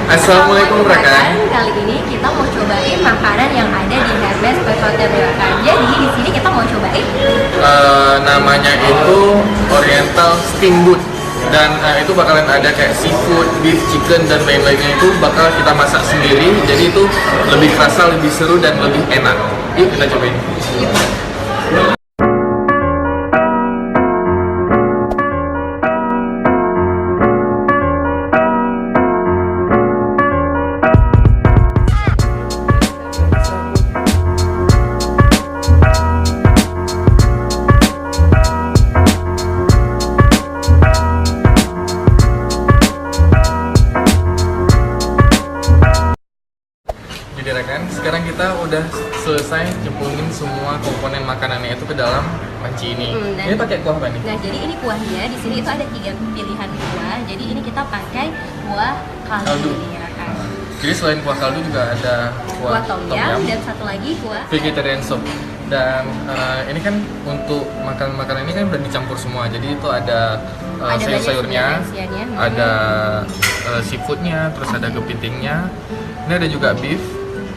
Assalamualaikum rekan. Kali ini kita mau cobain makanan yang ada di Hermes Pet Hotel rekan. Jadi di sini kita mau cobain Namanya itu Oriental Steamboat dan itu bakalan ada kayak seafood, beef, chicken dan lain-lainnya itu bakal kita masak sendiri. Jadi itu lebih kerasa, lebih seru dan lebih enak. Yuk kita cobain. Jadi rekan, sekarang kita udah selesai cemplungin semua komponen makanannya itu ke dalam panci ini. Ini pakai kuah apa nih? Nah, jadi ini kuahnya di sini itu ada 3 pilihan kuah. Jadi ini kita pakai kuah kaldu nih rekan. Jadi selain kuah kaldu juga ada Kuah tom yum dan satu lagi kuah vegetarian soup. Dan ini kan untuk makanan-makanan ini kan udah dicampur semua. Jadi itu ada sayur-sayurnya, ada seafoodnya, terus ada kepitingnya. Ini ada juga beef,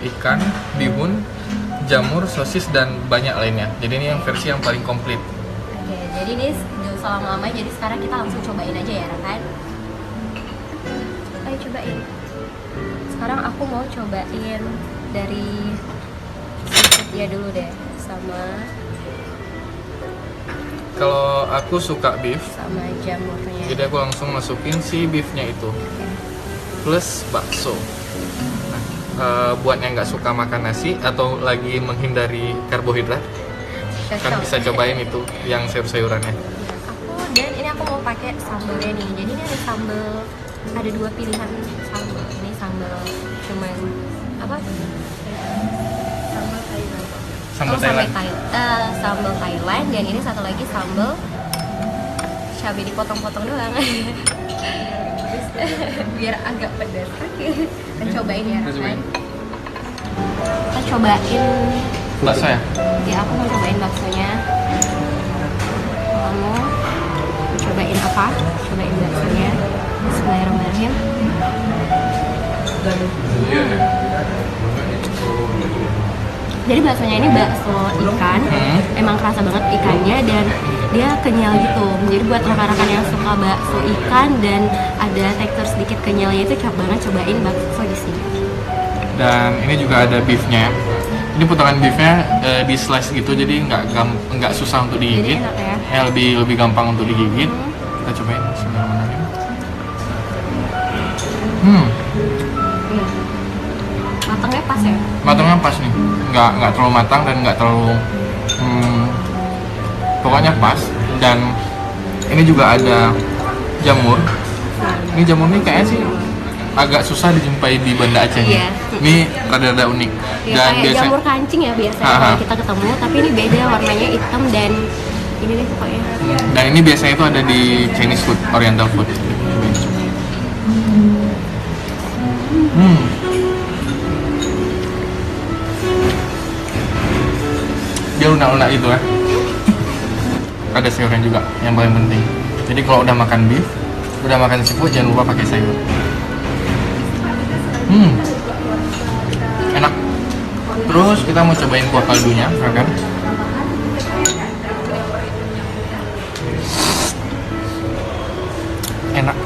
ikan, bihun, jamur, sosis dan banyak lainnya. Jadi ini yang versi yang paling komplit. Oke, jadi ini gak usah lama-lama. Jadi sekarang kita langsung cobain aja ya rekan. Ayo cobain. Sekarang aku mau cobain dari seafoodnya dulu deh, sama Kalau aku suka beef, sama jamurnya. jadi aku langsung masukin si beefnya itu plus bakso. Nah, buat yang nggak suka makan nasi atau lagi menghindari karbohidrat, kan bisa cobain itu yang sayur-sayurannya. Aku mau pakai sambalnya nih. Jadi ini ada sambal, ada 2 pilihan sambal. Ini sambal cuman apa? Sambal Thailand. Sambal Thailand dan ini satu lagi sambal cabai dipotong-potong doang. Biar agak pedas. Oke. Kita cobain ya, rekan. Kita cobain Bakso ya? Ya, aku mau cobain baksonya. Kamu cobain apa? Cobain baksonya. Bismillahirrahmanirrahim. Jadi baksonya ini bakso ikan, emang kerasa banget ikannya dan dia kenyal gitu. Jadi buat rekan-rekan yang suka bakso ikan dan ada tekstur sedikit kenyalnya itu cocok banget cobain bakso di sini. Dan ini juga ada beefnya. Ini potongan beefnya di slice gitu, jadi nggak susah untuk digigit. Jadi enak ya? Lebih gampang untuk digigit. Kita cobain. Bismillahirrahmanirrahim. Matangnya pas ya? Matangnya pas nih, nggak terlalu matang dan nggak terlalu pokoknya pas. Dan ini juga ada jamur. Ini jamur nih kayaknya sih agak susah dijumpai di Banda Aceh. Iya. Ini rada-rada unik. Ya, Dan kayak jamur kancing ya biasanya kalau kita ketemu, tapi ini beda, warnanya hitam dan ini deh pokoknya. Dan ini biasanya itu ada di Chinese food, Oriental food. Dia lunak-lunak itu ya. Ada sayurnya juga yang paling penting. Jadi kalau udah makan beef, udah makan seafood, jangan lupa pakai sayur. Enak. Terus kita mau cobain kuah kaldunya, kan? Enak,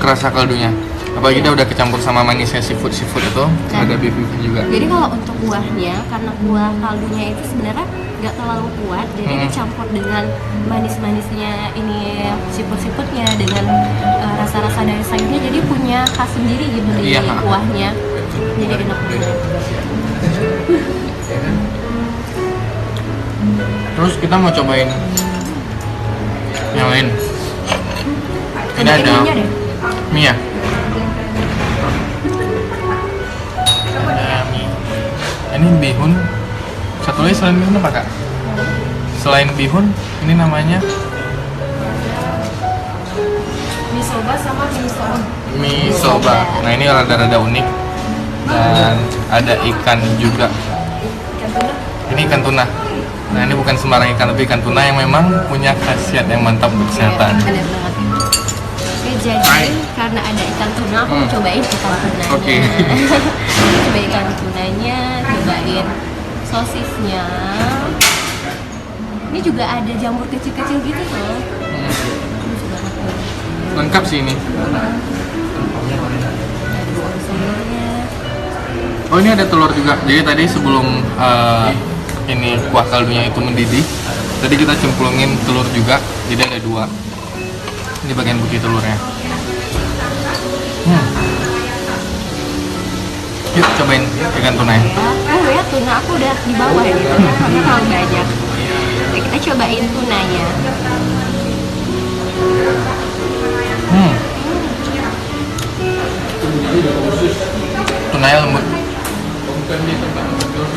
kerasa kaldunya. Apalagi dia udah kecampur sama manisnya seafood itu, ada beef juga. Jadi kalau untuk kuahnya, karena kuah kaldunya itu sebenarnya nggak terlalu kuat, jadi dicampur dengan manis-manisnya ini seafoodnya dengan rasa-rasa dari sayurnya, jadi punya khas sendiri gitu di kuahnya. Jadi enak banget. Terus kita mau cobain yang lain. Ini ada mie ya? Ada mie. Ini bihun. Satu lagi selain bihun apa kak? Selain bihun, ini namanya mie soba sama mie soba. Nah ini rada-rada unik. Dan ada ikan juga. Ini ikan tuna. Nah ini bukan sembarang ikan, tapi ikan tuna yang memang punya khasiat yang mantap untuk kesehatan. Benar banget. Oke, Jadi karena ada ikan tuna, aku mau cobain ikan tunanya. Oke. Cobain ikan tunanya, cobain sosisnya. Ini juga ada jamur kecil-kecil gitu loh. Lucu banget tuh. Lengkap sih ini. Ada sayurnya. Oh, ini ada telur juga. Jadi tadi sebelum ini kuah kaldunya itu mendidih, tadi kita cemplungin telur juga. Jadi ada 2. Ini bagian putih telurnya. Yuk cobain ikan tuna. Oh ya, tuna aku udah di bawah ya gitu. Karena terlalu banyak. Oke, kita cobain tunanya. Tunanya lembut.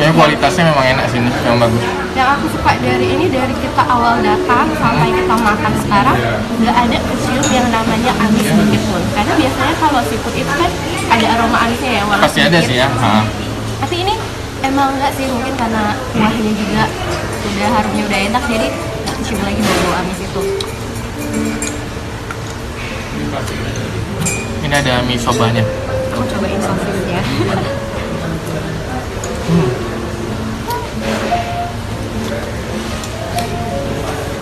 Kayaknya kualitasnya memang enak sih, memang bagus. Yang aku suka dari ini, dari kita awal datang sampai kita makan sekarang, nggak ada kecium yang namanya amis sedikit pun. Karena biasanya kalau seafood itu kan ada aroma amisnya ya, walaupun Pasti ada sedikit. sih ya. Tapi ini emang nggak sih, mungkin karena kuahnya juga udah harumnya udah enak, jadi nggak kecium lagi bau amis itu. Ini ada mie sobanya. Aku cobain sosisnya.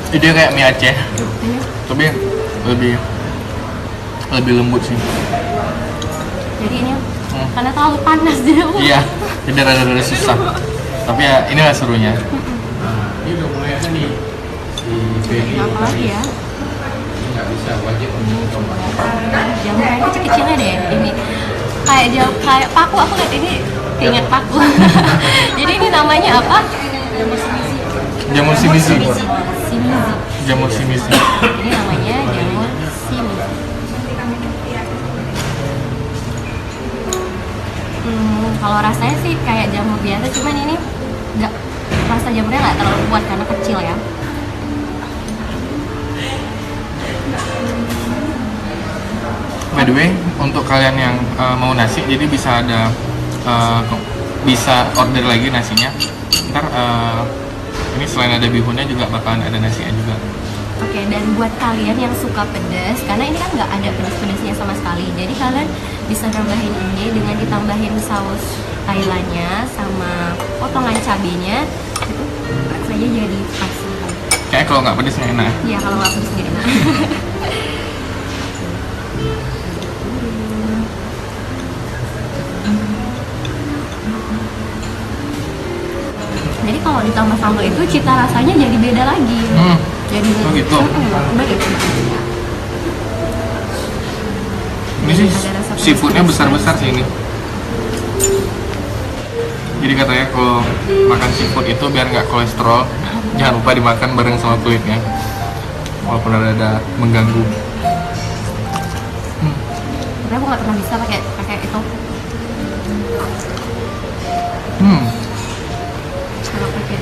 Ini dia kayak mie Aceh, tapi lebih lembut sih. Jadi ini karena terlalu panas dia. Iya, jadi rada-rada susah. Tapi ya inilah serunya. Ini udah mulai ada nih si Ini apa lagi ya? nggak bisa wajib untuk coba. Jamur yang kecil-kecilnya deh ini. Kayak paku, aku lihat ini ingat paku. Jadi ini namanya apa? Jamur simisi. Simizi. Jamur simisi. Ini namanya jamur simizi. Kalau rasanya sih kayak jamur biasa, cuman ini nggak, rasa jamurnya nggak terlalu kuat karena kecil ya. By the way, untuk kalian yang mau nasi, jadi bisa ada bisa order lagi nasinya. Ntar ini selain ada bihunnya juga bakalan ada nasinya juga. Oke, dan buat kalian yang suka pedas, karena ini kan nggak ada pedas-pedasnya sama sekali, jadi kalian bisa nambahin ini dengan ditambahin saus Thailandnya sama potongan cabenya, itu rasanya jadi pas. Kayak kalau nggak pedes nggak enak. Iya, kalau nggak pedas nggak enak. Jadi kalau ditambah sambal itu cita rasanya jadi beda lagi. Jadi Oh gitu. Coba deh, coba. Ini sih Ada rasa seafoodnya pedas-pedas. besar-besar sih ini. Jadi katanya kalau makan seafood itu biar nggak kolesterol, jangan lupa dimakan bareng sama kulitnya. Walaupun ada mengganggu. Tapi aku nggak pernah bisa pakai itu. Kalau pakai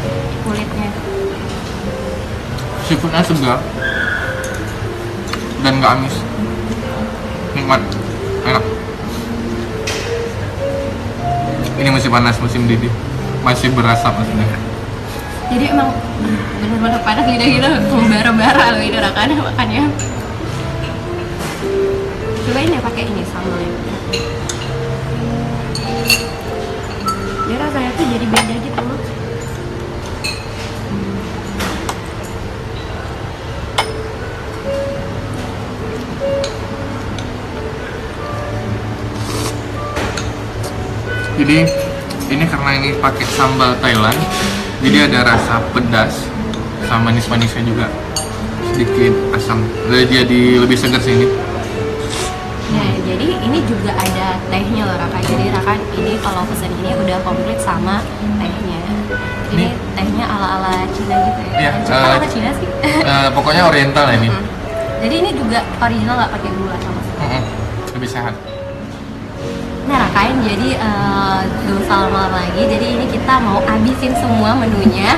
kulitnya. Seafoodnya segar dan nggak amis, nikmat, enak. Ini masih panas, musim didih, masih berasap maksudnya. Jadi emang benar-benar panas lidah kita membara-bara lidah makannya. Cobain ya pakai ini sambalnya. Dia rasanya tuh jadi beda gitu. Jadi ini karena ini pakai sambal Thailand, jadi ada rasa pedas sama manis-manisnya juga, sedikit asam. Jadi lebih segar sih ini. Nah, jadi ini juga ada tehnya loh Raka. Jadi Raka ini kalau pesan ini udah komplit sama tehnya. Ini tehnya ala-ala Cina gitu ya. Iya, Ala Cina sih. Pokoknya oriental ini. Jadi ini juga original, nggak pakai gula sama sekali. Lebih sehat. Nah Rakain, jadi gak usah lama-lama lagi. Jadi ini kita mau habisin semua menunya.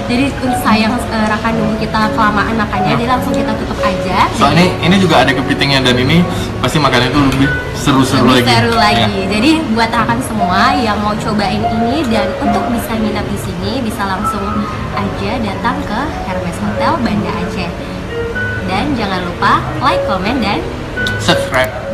Jadi sayang Raka nunggu kita kelamaan makannya, jadi langsung kita tutup aja. Soalnya ini juga ada kepitingnya dan ini pasti makannya itu lebih seru-seru lebih lagi. seru lagi. Ya. Jadi buat rekan semua yang mau cobain ini dan untuk bisa nginep di sini, bisa langsung aja datang ke Hermes Hotel Banda Aceh. Dan jangan lupa like, comment, dan subscribe.